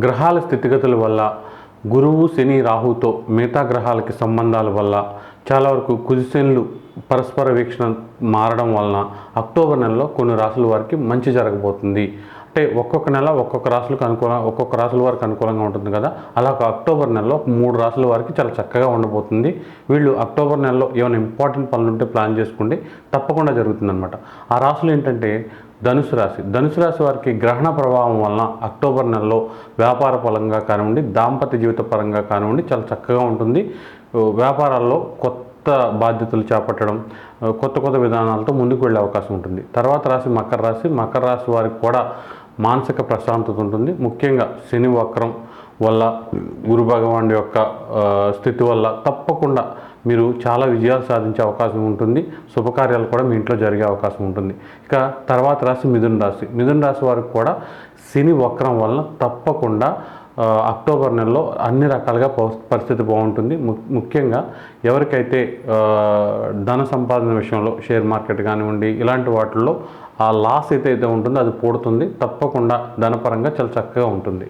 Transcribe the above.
గ్రహాల స్థితిగతుల వల్ల గురువు శని రాహుతో మిగతా గ్రహాలకి సంబంధాల వల్ల చాలా వరకు కుజిశనులు పరస్పర వీక్షణ మారడం వలన అక్టోబర్ నెలలో కొన్ని రాసుల వారికి మంచి జరగబోతుంది. అంటే ఒక్కొక్క నెల ఒక్కొక్క రాశులకు ఒక్కొక్క రాశుల వారికి అనుకూలంగా ఉంటుంది కదా. అలా అక్టోబర్ నెలలో 3 రాశుల వారికి చాలా చక్కగా ఉండబోతుంది. వీళ్ళు అక్టోబర్ నెలలో ఏమైనా ఇంపార్టెంట్ పనులు ఉంటే ప్లాన్ చేసుకోండి, తప్పకుండా జరుగుతుందన్నమాట. ఆ రాశులు ఏంటంటే ధనుసు రాశి. ధనుసు రాశి వారికి గ్రహణ ప్రభావం వలన అక్టోబర్ నెలలో వ్యాపార పరంగా కానివ్వండి, దాంపత్య జీవిత పరంగా కానివ్వండి చాలా చక్కగా ఉంటుంది. వ్యాపారాల్లో కొత్త బాధ్యతలు చేపట్టడం, కొత్త విధానాలతో ముందుకు వెళ్ళే అవకాశం ఉంటుంది. తర్వాత రాశి మకర రాశి. మకర రాశి వారికి కూడా మానసిక ప్రశాంతత ఉంటుంది. ముఖ్యంగా శని వక్రం వల్ల, గురు భగవానుడి యొక్క స్థితి వల్ల తప్పకుండా మీరు చాలా విజయాలు సాధించే అవకాశం ఉంటుంది. శుభకార్యాలు కూడా మీ ఇంట్లో జరిగే అవకాశం ఉంటుంది. ఇక తర్వాత రాశి మిథున రాశి. మిథున రాశి వారికి కూడా శని వక్రం వలన తప్పకుండా అక్టోబర్ నెలలో అన్ని రకాలుగా పరిస్థితి బాగుంటుంది. ముఖ్యంగా ఎవరికైతే ధన సంపాదన విషయంలో షేర్ మార్కెట్ కానివ్వండి ఇలాంటి వాటిల్లో ఆ లాస్ అయితే ఉంటుందో అది పూడుతుంది. తప్పకుండా ధనపరంగా చాలా చక్కగా ఉంటుంది.